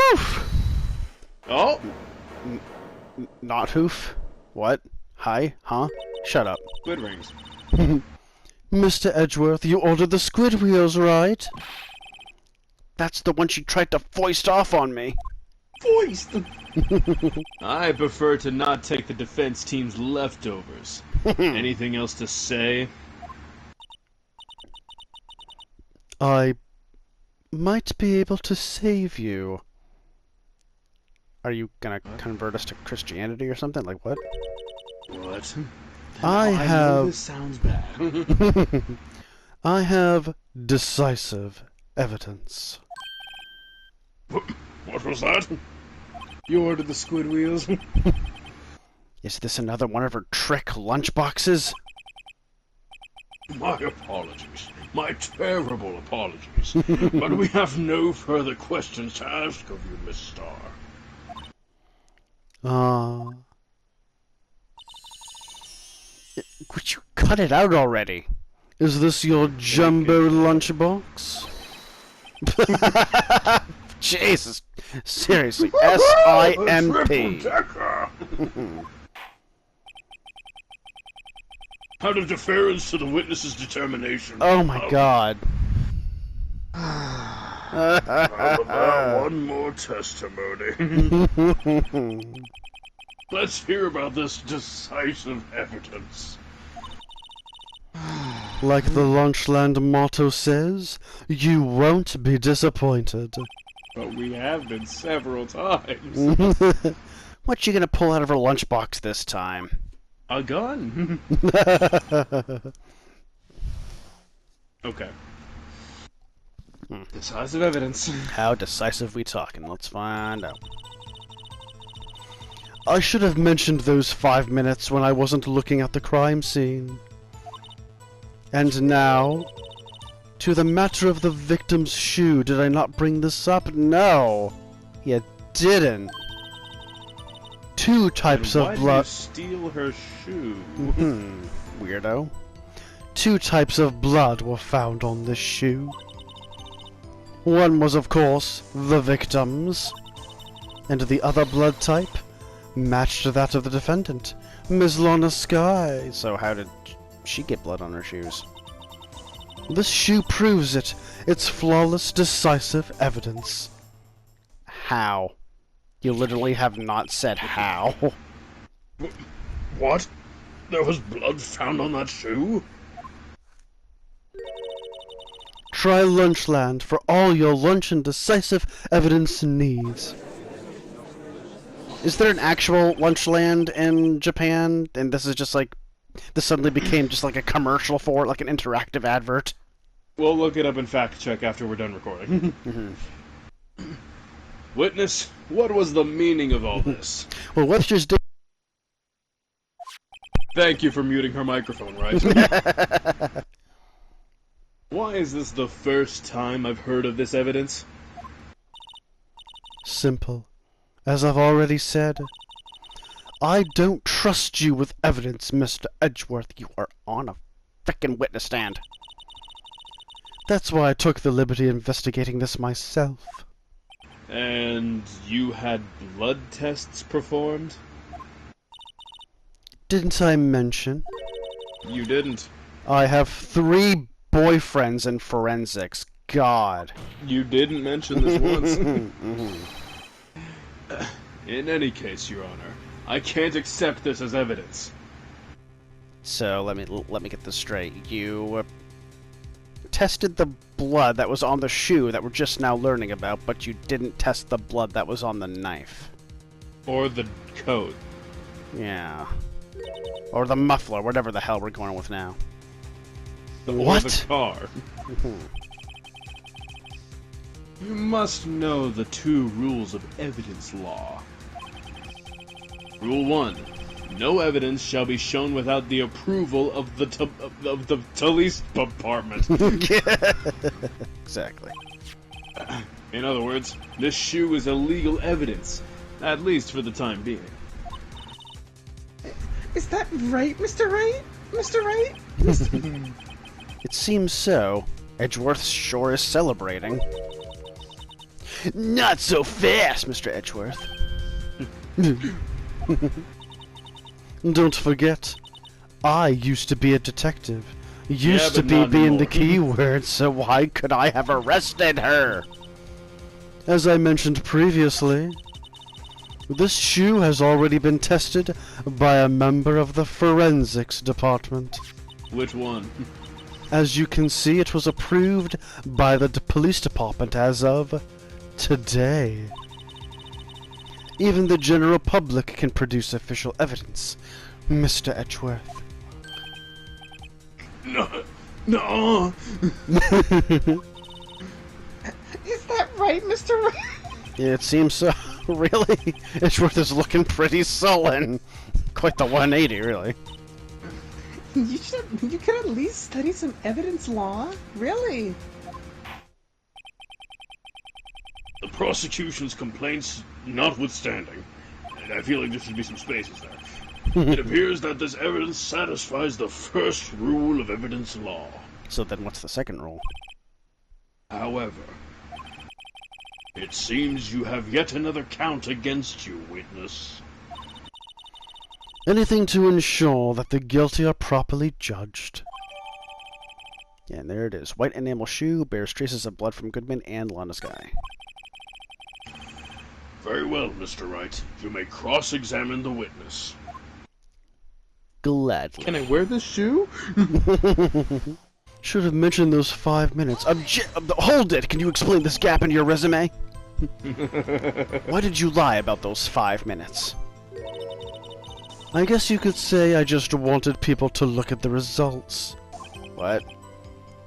Hoof! Oh! Not hoof? What? Hi? Huh? Shut up. Squid rings. Mr. Edgeworth, you ordered the squid wheels, right? That's the one she tried to foist off on me. Foist! I prefer to not take the defense team's leftovers. Anything else to say? I might be able to save you. Are you gonna convert us to Christianity or something? Like what? What? I know have... this sounds bad. I have decisive evidence. What was that? You ordered the squid wheels? Is this another one of her trick lunchboxes? My apologies. My terrible apologies. But we have no further questions to ask of you, Miss Starr. Would you cut it out already? Is this your jumbo lunchbox? Jesus. Seriously. S-I-M-P. Out of deference to the witness's determination. Oh my god. How about one more testimony? Let's hear about this decisive evidence. Like the Lunchland motto says, you won't be disappointed. But we have been several times. What you gonna pull out of her lunchbox this time? A gun? Okay. Decisive evidence. How decisive we talking? Let's find out. I should have mentioned those 5 minutes when I wasn't looking at the crime scene. And now, to the matter of the victim's shoe. Did I not bring this up? No, you didn't. 2 types of blood. Why did you steal her shoe? Weirdo. 2 types of blood were found on this shoe. One was, of course, the victim's, and the other blood type matched that of the defendant, Ms. Lorna Skye. So how did she get blood on her shoes? This shoe proves it. It's flawless, decisive evidence. How? You literally have not said how. What? There was blood found on that shoe? Try Lunchland for all your lunch and decisive evidence needs. Is there an actual Lunchland in Japan? And this is just like... This suddenly became just like a commercial for it, like an interactive advert? We'll look it up and fact check after we're done recording. Witness, what was the meaning of all this? Well, let's just do... Thank you for muting her microphone, right? Why is this the first time I've heard of this evidence? Simple. As I've already said, I don't trust you with evidence, Mr. Edgeworth. You are on a frickin' witness stand. That's why I took the liberty of investigating this myself. And you had blood tests performed? Didn't I mention? You didn't. I have 3 boyfriends in forensics. God. You didn't mention this once. In any case, Your Honor, I can't accept this as evidence. So let me get this straight. You tested the blood that was on the shoe that we're just now learning about, but you didn't test the blood that was on the knife. Or the coat. Yeah. Or the muffler, whatever the hell we're going with now. Or What? the car. You must know the 2 rules of evidence law. Rule 1. No evidence shall be shown without the approval of the police department. Exactly. In other words, this shoe is illegal evidence, at least for the time being. Is that right, Mr. Wright? Mr. Wright? It seems so. Edgeworth sure is celebrating. Not so fast, Mr. Edgeworth. Don't forget, I used to be a detective. Used to but be not being the anymore. key word, so why could I have arrested her? As I mentioned previously, this shoe has already been tested by a member of the forensics department. Which one? As you can see, it was approved by the police department as of today. Even the general public can produce official evidence, Mr. Edgeworth. No. No. Is that right, Mr. Wright? It seems so. Really? Edgeworth is looking pretty sullen. Quite the 180, really. You could at least study some evidence law. Really? The prosecution's complaints notwithstanding, and I feel like there should be some spaces there. It appears that this evidence satisfies the first rule of evidence law. So then what's the second rule? However, it seems you have yet another count against you, witness. Anything to ensure that the guilty are properly judged. Yeah, and there it is. White enamel shoe bears traces of blood from Goodman and Lana's guy. Very well, Mr. Wright. You may cross-examine the witness. Gladly. Can I wear this shoe? Should have mentioned those 5 minutes. Hold it! Can you explain this gap in your resume? Why did you lie about those 5 minutes? I guess you could say I just wanted people to look at the results. What?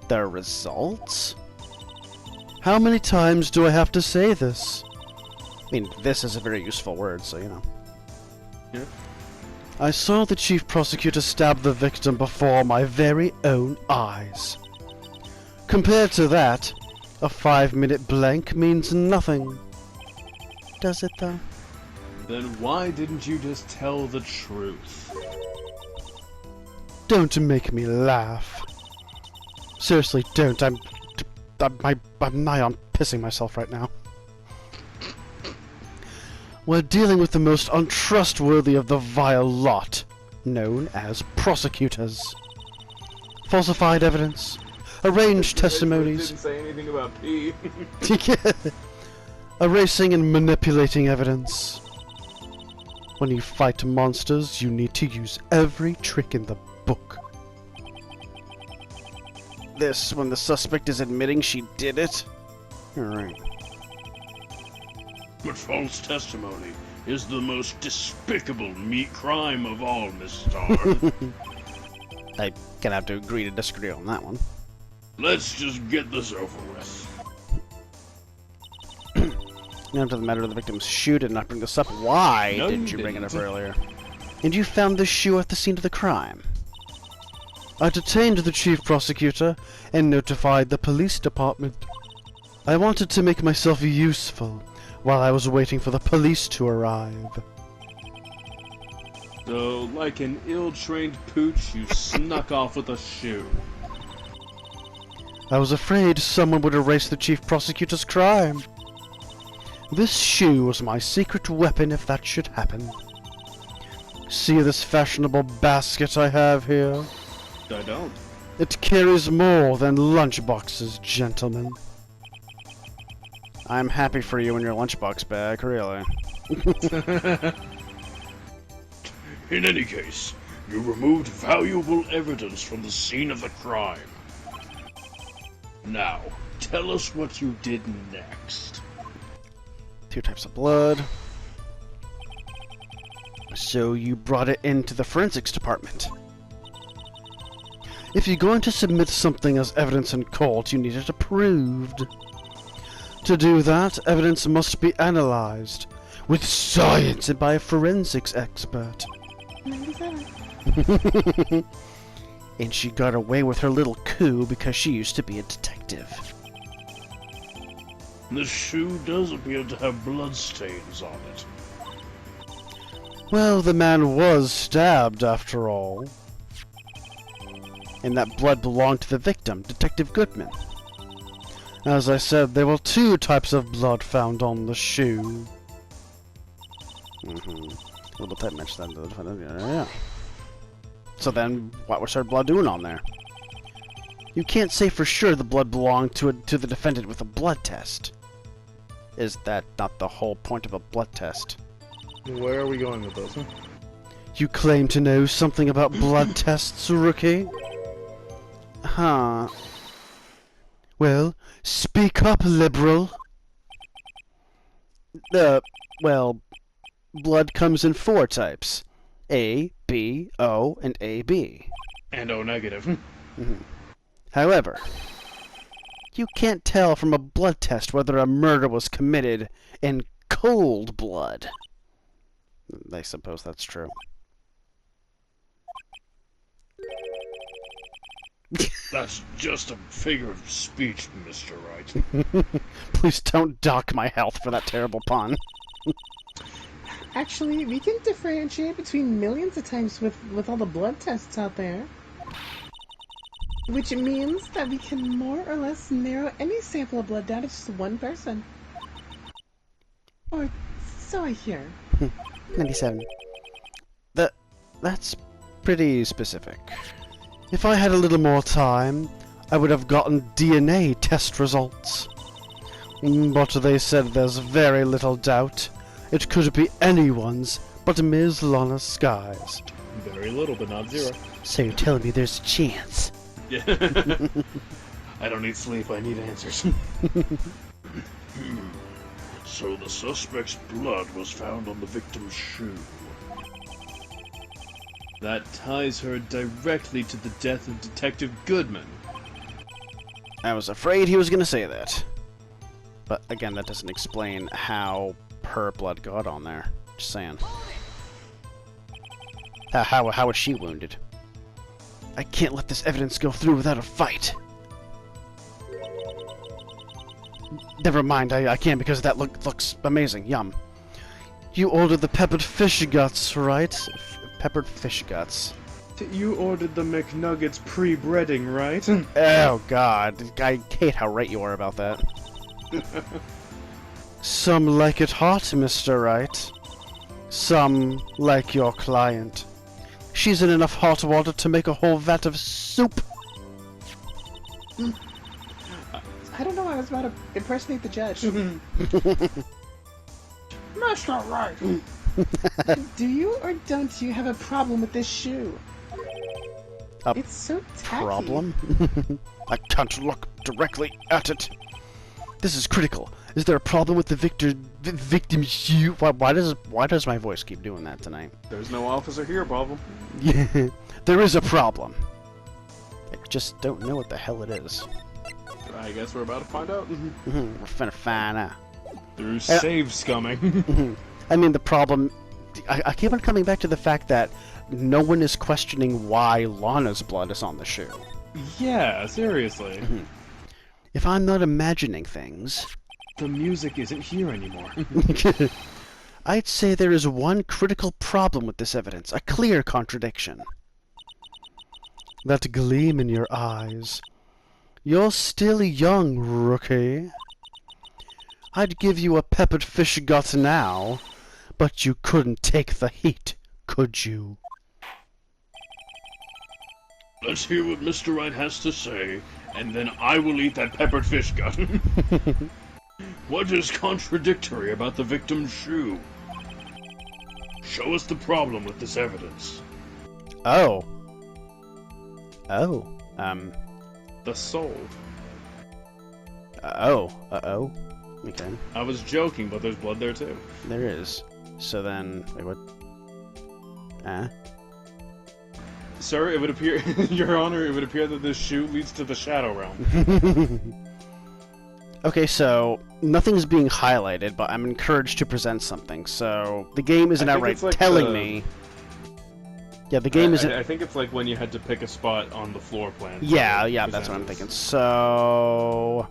The results? How many times do I have to say this? I mean, this is a very useful word, so you know. Yeah. I saw the chief prosecutor stab the victim before my very own eyes. Compared to that, a 5-minute blank means nothing. Does it, though? Then why didn't you just tell the truth? Don't make me laugh. Seriously, don't. I'm nigh on pissing myself right now. We're dealing with the most untrustworthy of the vile lot, known as prosecutors. Falsified evidence, arranged testimonies, Didn't say anything about pee. erasing and manipulating evidence. When you fight monsters, you need to use every trick in the book. This when the suspect is admitting she did it? Alright. But false testimony is the most despicable crime of all, Miss Starr. I'm gonna have to agree to disagree on that one. Let's just get this over with. Now to the matter of the victim's shoe. Did not bring this up. Why No, didn't you you bring it up didn't. earlier? And you found the shoe at the scene of the crime. I detained the chief prosecutor and notified the police department. I wanted to make myself useful while I was waiting for the police to arrive. So, like an ill-trained pooch, you snuck off with a shoe. I was afraid someone would erase the chief prosecutor's crime. This shoe was my secret weapon if that should happen. See this fashionable basket I have here? I don't. It carries more than lunchboxes, gentlemen. I'm happy for you and your lunchbox bag, really. In any case, you removed valuable evidence from the scene of the crime. Now, tell us what you did next. 2 types of blood. So you brought it into the forensics department. If you're going to submit something as evidence in court, you need it approved. To do that, evidence must be analyzed with science and by a forensics expert. 97. And she got away with her little coup because she used to be a detective. This shoe does appear to have bloodstains on it. Well, the man was stabbed, after all. And that blood belonged to the victim, Detective Goodman. As I said, there were 2 types of blood found on the shoe. Little type mentioned that. Yeah. So then, what was her blood doing on there? You can't say for sure the blood belonged to the defendant with a blood test. Is that not the whole point of a blood test? Where are we going with this? You claim to know something about blood tests, rookie? Huh. Well, speak up, liberal. Well, blood comes in 4 types. A, B, O, and AB. And O negative. However, you can't tell from a blood test whether a murder was committed in cold blood. I suppose that's true. That's just a figure of speech, Mr. Wright. Please don't dock my health for that terrible pun. Actually, we can differentiate between millions of times with all the blood tests out there. Which means that we can more or less narrow any sample of blood down to just one person. Or so I hear. 97. That's pretty specific. If I had a little more time, I would have gotten DNA test results. But they said there's very little doubt. It could be anyone's but Ms. Lana Sky's. Very little, but not 0. So you're telling me there's a chance? Yeah. I don't need sleep, I need answers. So the suspect's blood was found on the victim's shoe. That ties her directly to the death of Detective Goodman. I was afraid he was going to say that. But again, that doesn't explain how her blood got on there. Just saying. How was she wounded? I can't let this evidence go through without a fight. Never mind, I can't because that looks amazing. Yum. You ordered the peppered fish guts, right? Peppered fish guts. You ordered the McNuggets pre-breading, right? Oh god, I hate how right you are about that. Some like it hot, Mr. Wright. Some like your client. She's in enough hot water to make a whole vat of soup. I don't know, I was about to impersonate the judge. Mr. Wright! Do you or don't you have a problem with this shoe? It's so tacky. Problem? I can't look directly at it. This is critical. Is there a problem with the victim's shoe? Why does my voice keep doing that tonight? There's no officer here, problem. Yeah, there is a problem. I just don't know what the hell it is. I guess we're about to find out. We're finna find out. Through save scumming. I mean, the problem... I keep on coming back to the fact that no one is questioning why Lana's blood is on the shoe. Yeah, seriously. If I'm not imagining things... The music isn't here anymore. I'd say there is one critical problem with this evidence, a clear contradiction. That gleam in your eyes. You're still young, rookie. I'd give you a peppered fish gut now, but you couldn't take the heat, could you? Let's hear what Mr. Wright has to say, and then I will eat that peppered fish gut. What is contradictory about the victim's shoe? Show us the problem with this evidence. Oh. The sole. Uh-oh. Okay. I was joking, but there's blood there too. There is. So then, wait, what? Sir, it would appear, Your Honor, it would appear that this shoe leads to the Shadow Realm. Okay, so nothing's being highlighted, but I'm encouraged to present something. So the game isn't outright like telling me. Yeah, the game isn't. I think it's like when you had to pick a spot on the floor plan. Yeah, that's what I'm thinking. So.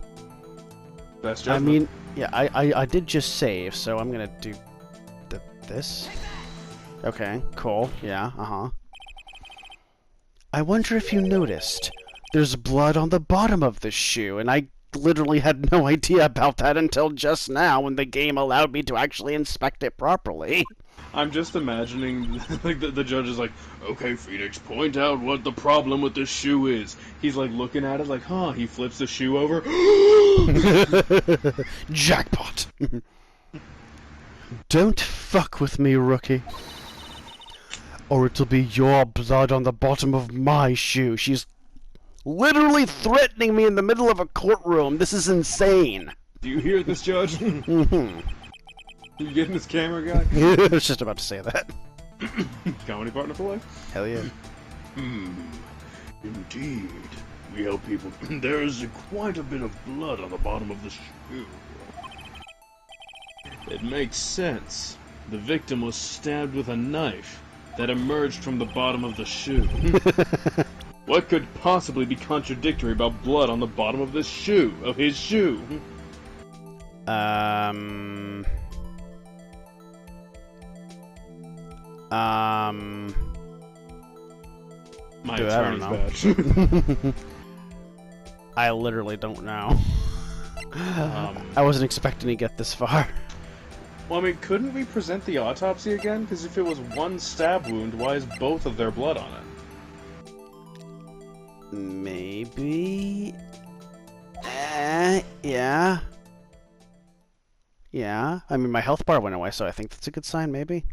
That's I judgment. mean, yeah, I did just save, so I'm gonna do this. Okay, cool. Yeah, I wonder if you noticed. There's blood on the bottom of the shoe, and I literally had no idea about that until just now when the game allowed me to actually inspect it properly. I'm just imagining, like, the judge is like, okay, Phoenix, point out what the problem with this shoe is. He's, like, looking at it like, huh, he flips the shoe over. Jackpot! Don't fuck with me, rookie. Or it'll be your blood on the bottom of my shoe. She's literally threatening me in the middle of a courtroom. This is insane. Do you hear this, Judge? Mm-hmm. You getting this camera guy? I was just about to say that. Comedy partner for life? Hell yeah. Indeed. We help people. There's quite a bit of blood on the bottom of the shoe. It makes sense. The victim was stabbed with a knife that emerged from the bottom of the shoe. What could possibly be contradictory about blood on the bottom of this shoe? Of his shoe? My Dude, I don't attorney's know. badge. I literally don't know. I wasn't expecting to get this far. Well, I mean, couldn't we present the autopsy again? Because if it was one stab wound, why is both of their blood on it? Maybe... yeah. Yeah. I mean, my health bar went away, so I think that's a good sign, maybe.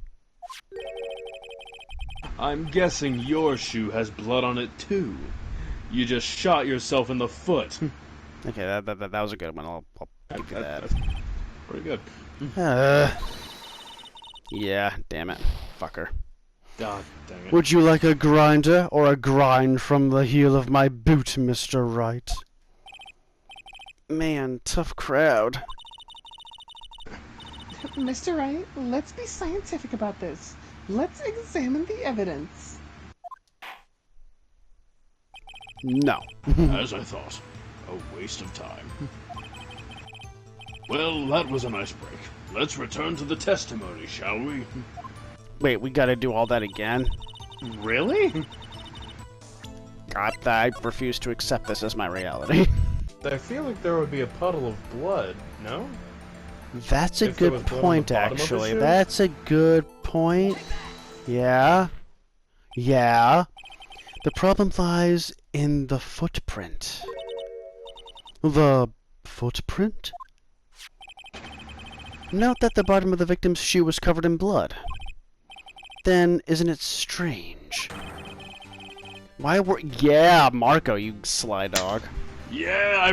I'm guessing your shoe has blood on it, too. You just shot yourself in the foot. Okay, that was a good one. I'll give you that. That's pretty good. Yeah, damn it. Fucker. God dang it. Would you like a grinder or a grind from the heel of my boot, Mr. Wright? Man, tough crowd. Mr. Wright, let's be scientific about this. Let's examine the evidence. No. As I thought. A waste of time. Well, that was a nice break. Let's return to the testimony, shall we? Wait, we gotta do all that again? Really? God, I refuse to accept this as my reality. I feel like there would be a puddle of blood, no? That's a If there good was blood on point, the bottom of the actually. shoe? That's a good point. Yeah. Yeah. The problem lies in the footprint. The footprint? Note that the bottom of the victim's shoe was covered in blood. Then, isn't it strange? Why were... Yeah, Marco, you sly dog. Yeah, I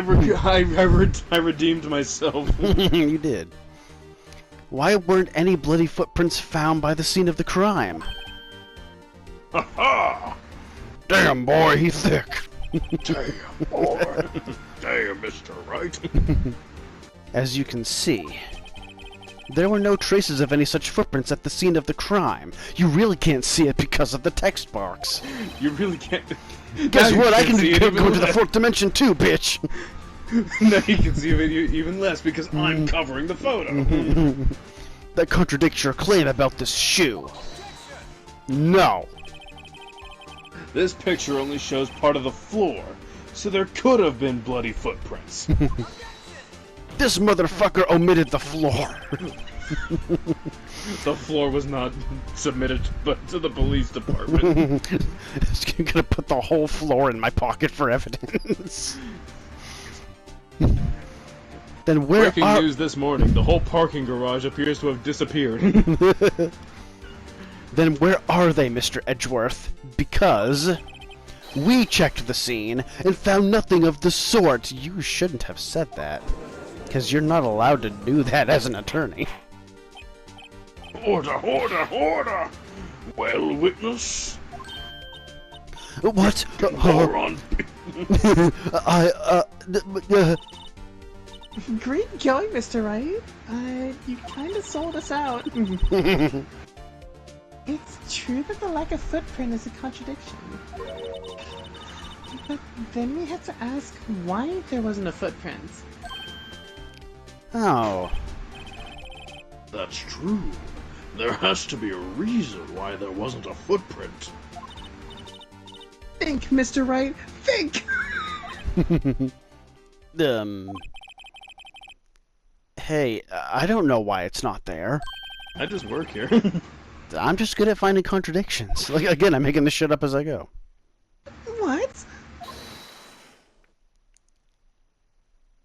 redeemed myself. You did. Why weren't any bloody footprints found by the scene of the crime? Ha-ha! Damn, boy, he's thick. Damn, boy. Damn, Mr. Wright. As you can see, there were no traces of any such footprints at the scene of the crime. You really can't see it because of the text box. You really can't... Guess what? I can see it go even into the less. fourth dimension too, bitch! Now you can see it even less because I'm covering the photo. That contradicts your claim about this shoe. No. This picture only shows part of the floor, so there could have been bloody footprints. This motherfucker omitted the floor. The floor was not submitted to the police department. I'm gonna put the whole floor in my pocket for evidence. Then where Breaking are... news this morning, the whole parking garage appears to have disappeared. Then where are they, Mr. Edgeworth? Because we checked the scene and found nothing of the sort. You shouldn't have said that. Because you're not allowed to do that as an attorney. Order, order, order! Well, witness? What? Moron! Great going, Mr. Wright. You kinda sold us out. It's true that the lack of footprint is a contradiction. But then we have to ask why there wasn't a footprint. Oh. That's true. There has to be a reason why there wasn't a footprint. Think, Mr. Wright, think! Hey, I don't know why it's not there. I just work here. I'm just good at finding contradictions. Like, again, I'm making this shit up as I go. What?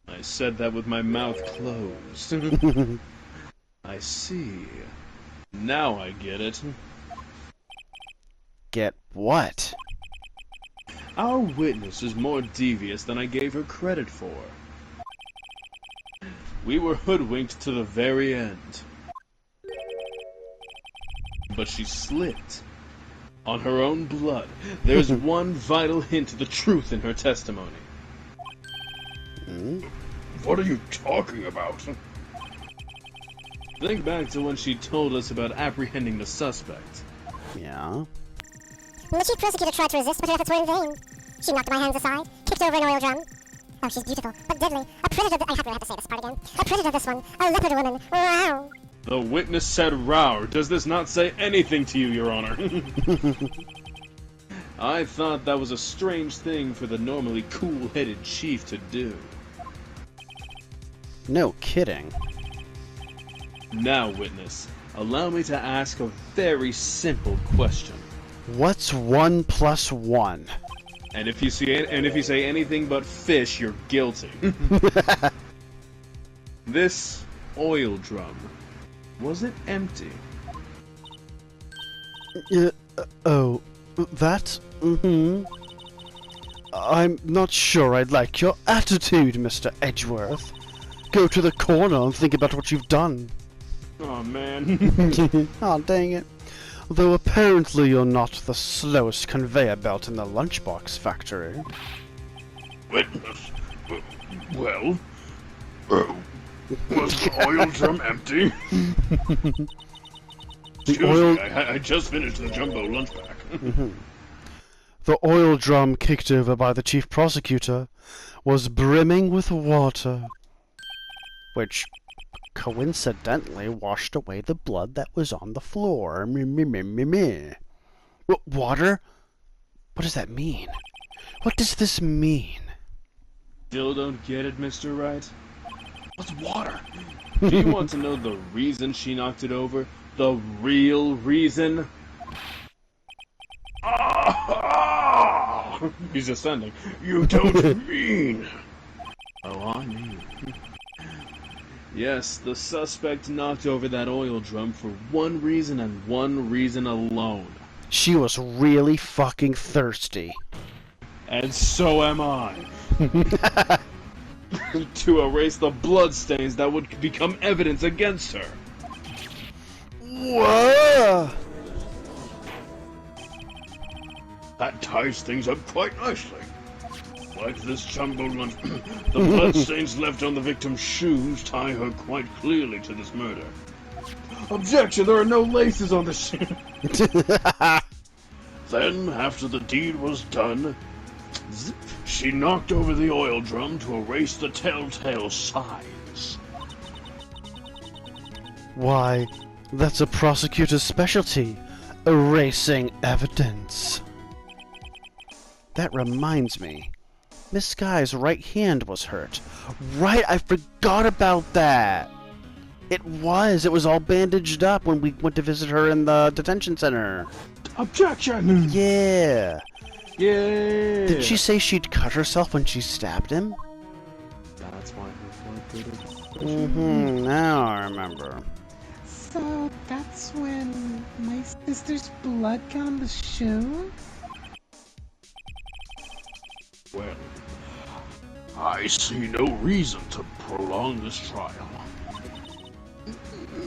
I said that with my mouth closed. I see. Now I get it. Get what? Our witness is more devious than I gave her credit for. We were hoodwinked to the very end. But she slipped. On her own blood, there's one vital hint of the truth in her testimony. What are you talking about? Think back to when she told us about apprehending the suspect. Yeah. When the chief prosecutor tried to resist, but her efforts were in vain. She knocked my hands aside, kicked over an oil drum. Oh, she's beautiful, but deadly. A predator. I have to say this part again. A predator, this one. A leopard woman. Wow. The witness said "row." Does this not say anything to you, Your Honor? I thought that was a strange thing for the normally cool-headed chief to do. No kidding. Now, witness, allow me to ask a very simple question. What's 1 + 1? And if you say anything but fish, you're guilty. This oil drum, was it empty? Oh, that? I'm not sure I'd like your attitude, Mr. Edgeworth. Go to the corner and think about what you've done. Oh man. Aw, dang it. Though apparently you're not the slowest conveyor belt in the lunchbox factory. Witness. Well, was the oil drum empty? oil... I just finished the jumbo lunch pack. The oil drum kicked over by the chief prosecutor was brimming with water, which coincidentally washed away the blood that was on the floor. Water? What does that mean? What does this mean? Still don't get it, Mr. Wright? What's water? Do you want to know the reason she knocked it over? The real reason? He's ascending. You don't mean... Oh, I mean... Yes, the suspect knocked over that oil drum for one reason and one reason alone. She was really fucking thirsty. And so am I. To erase the bloodstains that would become evidence against her. Whoa! That ties things up quite nicely. Like this jumbo lunch, the bloodstains left on the victim's shoes tie her quite clearly to this murder. Objection! There are no laces on the shoe. Then, after the deed was done, she knocked over the oil drum to erase the telltale signs. Why, that's a prosecutor's specialty, erasing evidence. That reminds me. Miss Sky's right hand was hurt. Right, I forgot about that. It was all bandaged up when we went to visit her in the detention center. Objection! Yeah. Yeah. Did she say she'd cut herself when she stabbed him? That's why her blood Now I remember. So that's when my sister's blood got on the shoe? Well, I see no reason to prolong this trial.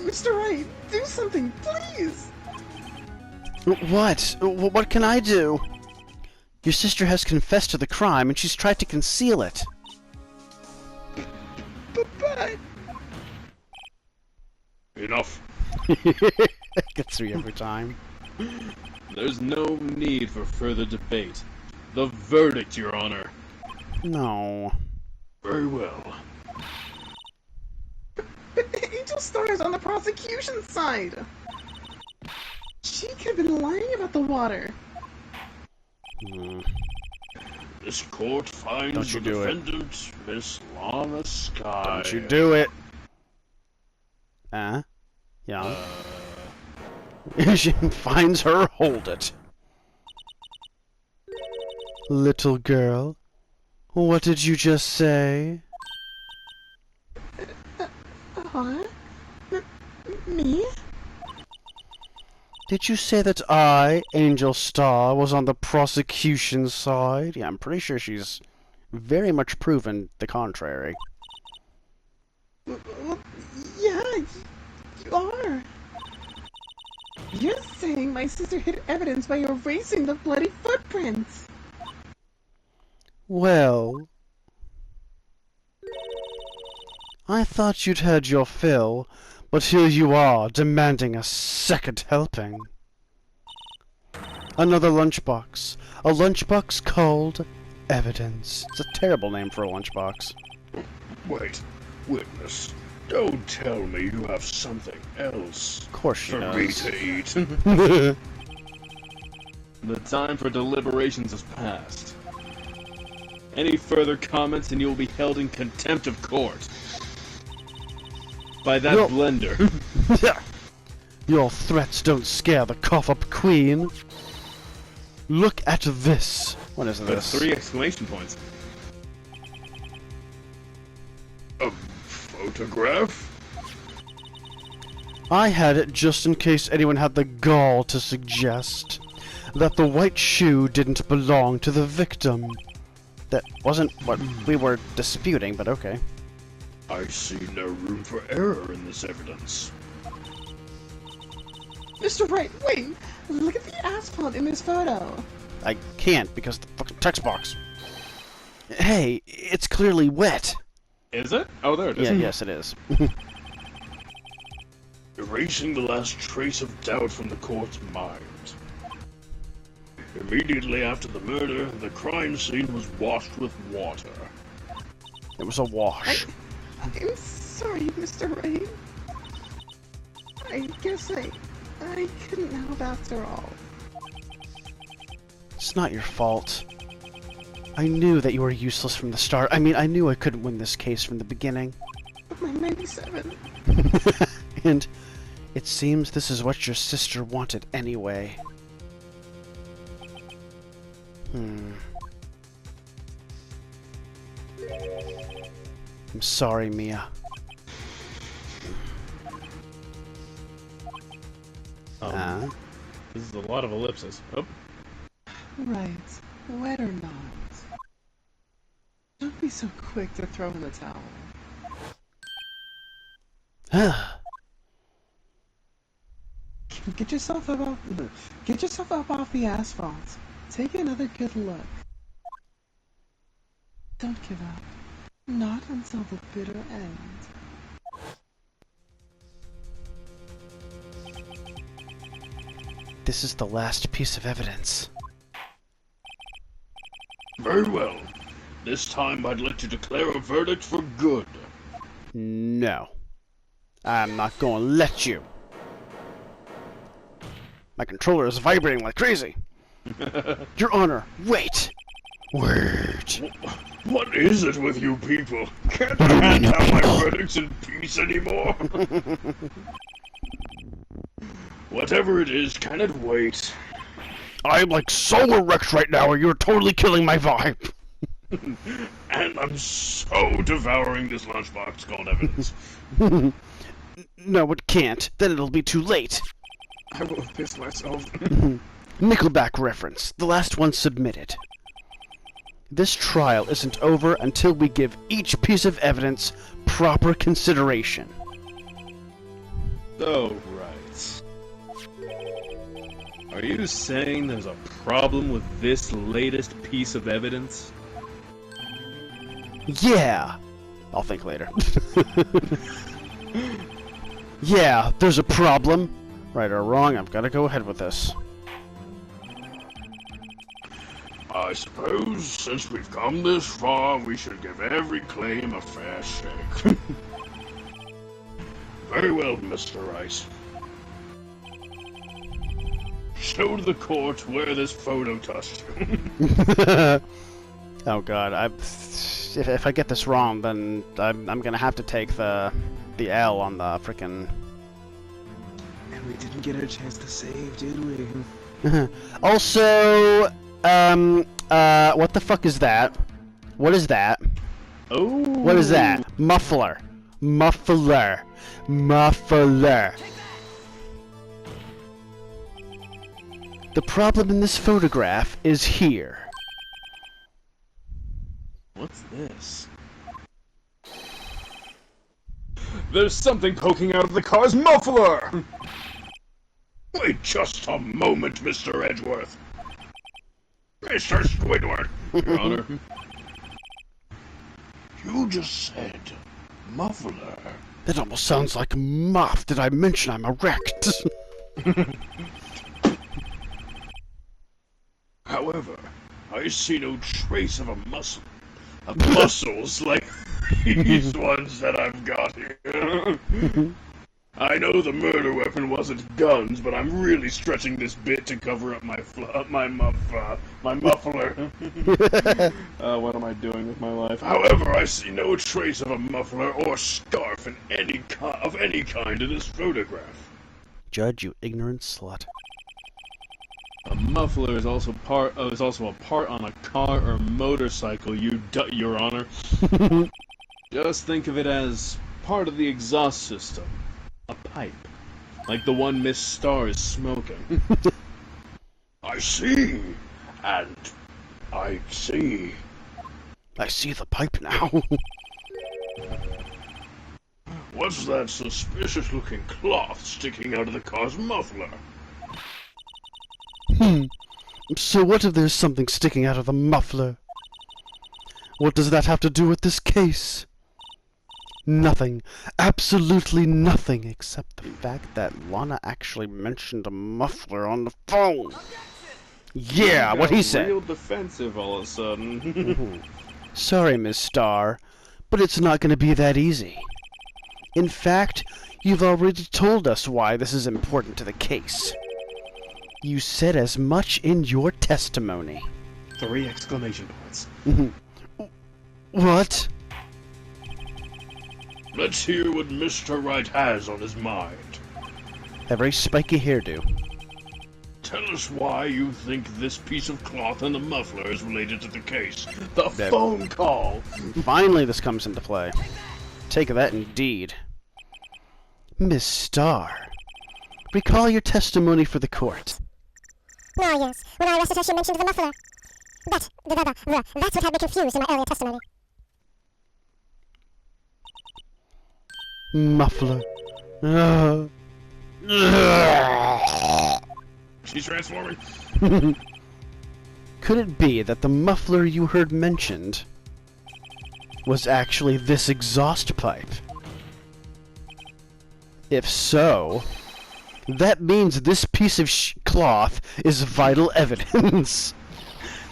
Mr. Wright, do something, please! What? What can I do? Your sister has confessed to the crime and she's tried to conceal it. But... Enough. Gets me every time. There's no need for further debate. The verdict, Your Honor. No. Very well. But Angel Star's on the prosecution side! She could have been lying about the water. This court finds Don't you the do it. defendant, Miss Lana Sky. Don't you do it. Yeah. She finds her, hold it. Little girl, what did you just say? Me? Did you say that I, Angel Star, was on the prosecution side? Yeah, I'm pretty sure she's very much proven the contrary. Well, yeah, you are. You're saying my sister hid evidence by erasing the bloody footprints. Well, I thought you'd had your fill, but here you are, demanding a second helping. Another lunchbox. A lunchbox called Evidence. It's a terrible name for a lunchbox. Wait, witness. Don't tell me you have something else Of course she for does. me to eat. The time for deliberations has passed. Any further comments and you will be held in contempt of court. By that Yo. blender. Your threats don't scare the cough-up queen. Look at this. What is With this? 3 exclamation points. A photograph? I had it just in case anyone had the gall to suggest that the white shoe didn't belong to the victim. That wasn't what we were disputing, but okay. I see no room for error in this evidence. Mr. Wright, wait! Look at the asphalt in this photo. I can't because the fucking text box. Hey, it's clearly wet. Is it? Oh, there it is. Yeah, yes, it is. Erasing the last trace of doubt from the court's mind. Immediately after the murder, the crime scene was washed with water. It was a wash. I'm sorry, Mr. Wright. I guess I couldn't help after all. It's not your fault. I knew that you were useless from the start. I mean, I knew I couldn't win this case from the beginning. But my 97. And it seems this is what your sister wanted anyway. I'm sorry, Mia. This is a lot of ellipses. Oh. Right. Wet or not. Don't be so quick to throw in the towel. Get yourself up off the asphalt. Take another good look. Don't give up. Not until the bitter end. This is the last piece of evidence. Very well. This time I'd like to declare a verdict for good. No. I'm not gonna let you. My controller is vibrating like crazy. Your Honor, wait! Wait. What is it with you people? Can't I hand out my verdicts in peace anymore? Whatever it is, can it wait? I'm like so erect right now, and you're totally killing my vibe. And I'm so devouring this lunchbox called evidence. No, it can't. Then it'll be too late. I will piss myself. Nickelback reference, the last one submitted. This trial isn't over until we give each piece of evidence proper consideration. Oh, right. Are you saying there's a problem with this latest piece of evidence? Yeah! I'll think later. Yeah, there's a problem. Right or wrong, I've got to go ahead with this. I suppose, since we've come this far, we should give every claim a fair shake. Very well, Mr. Rice. Show the court where this photo touched you. Oh god, if I get this wrong, then I'm gonna have to take the L on the frickin'. And we didn't get a chance to save, did we? Also, what the fuck is that? What is that? Oh. What is that? Muffler. Muffler. Muffler. The problem in this photograph is here. What's this? There's something poking out of the car's muffler! Wait just a moment, Mr. Edgeworth. Mr. Squidward, Your Honor. you just said muffler. That almost sounds like muff. Did I mention I'm erect? However, I see no trace of a muscle. Muscles like these ones that I've got here. I know the murder weapon wasn't guns, but I'm really stretching this bit to cover up my muffler. What am I doing with my life? However, I see no trace of a muffler or scarf of any kind in this photograph. Judge, you ignorant slut. A muffler is also a part on a car or motorcycle, Your Honor. Just think of it as part of the exhaust system. A pipe. Like the one Miss Star is smoking. I see. And I see. I see the pipe now. What's that suspicious-looking cloth sticking out of the car's muffler? So what if there's something sticking out of the muffler? What does that have to do with this case? Nothing. Absolutely nothing, except the fact that Lana actually mentioned a muffler on the phone. Yeah, what he said. Real defensive all of a sudden. Sorry, Miss Star, but it's not going to be that easy. In fact, you've already told us why this is important to the case. You said as much in your testimony. 3 exclamation points. What? Let's hear what Mr. Wright has on his mind. A very spiky hairdo. Tell us why you think this piece of cloth and the muffler is related to the case. The phone call! Finally this comes into play. Take that indeed. Miss Star, recall your testimony for the court. Oh, yes. When I arrested her, she mentioned the muffler. That's what had me confused in my earlier testimony. Muffler. She's transforming. Could it be that the muffler you heard mentioned was actually this exhaust pipe? If so, that means this piece of cloth is vital evidence.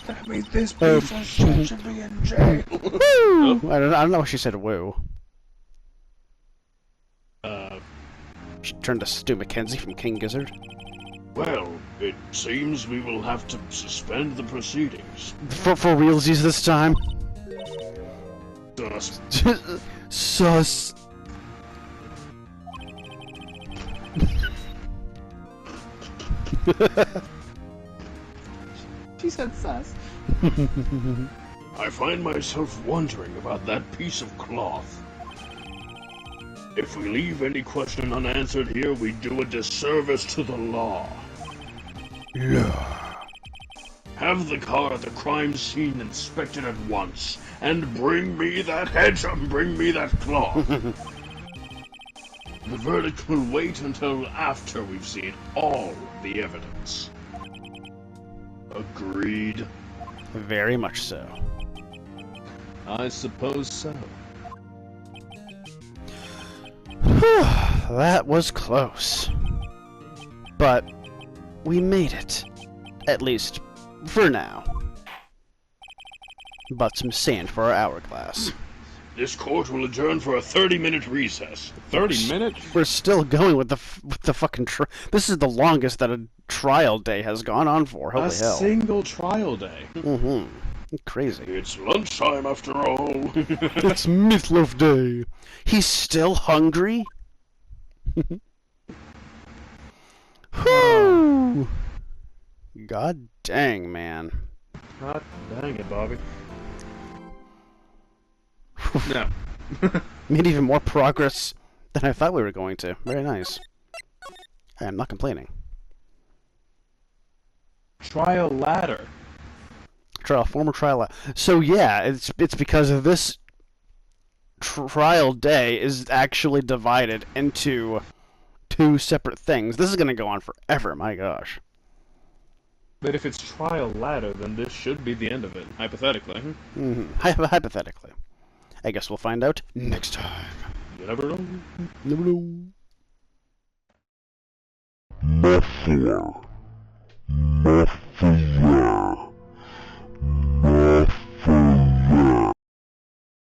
That means this piece of shit should be in jail. Woo! I don't know if she said woo. She turned to Stu McKenzie from King Gizzard. Well, it seems we will have to suspend the proceedings. For realsies this time? Sus. Sus. She said sus. I find myself wondering about that piece of cloth. If we leave any question unanswered here, we do a disservice to the law. Have the car at the crime scene inspected at once, and bring me that bring me that cloth. The verdict will wait until after we've seen all the evidence. Agreed? Very much so. I suppose so. That was close. But we made it. At least, for now. But some sand for our hourglass. This court will adjourn for a 30-minute recess. 30 minutes? We're still going with the fucking this is the longest that a trial day has gone on for. Holy hell. Single trial day. Crazy. It's lunchtime after all. It's Meatloaf Day. He's still hungry? Whew. God dang, man. God dang it, Bobby. No. Made even more progress than I thought we were going to. Very nice. I am not complaining. Trial ladder. Former trial. So yeah, it's because of this trial day is actually divided into two separate things. This is gonna go on forever. My gosh. But if it's trial ladder, then this should be the end of it, hypothetically. Hypothetically, I guess we'll find out next time. You never know. Never know. MR4. MR4.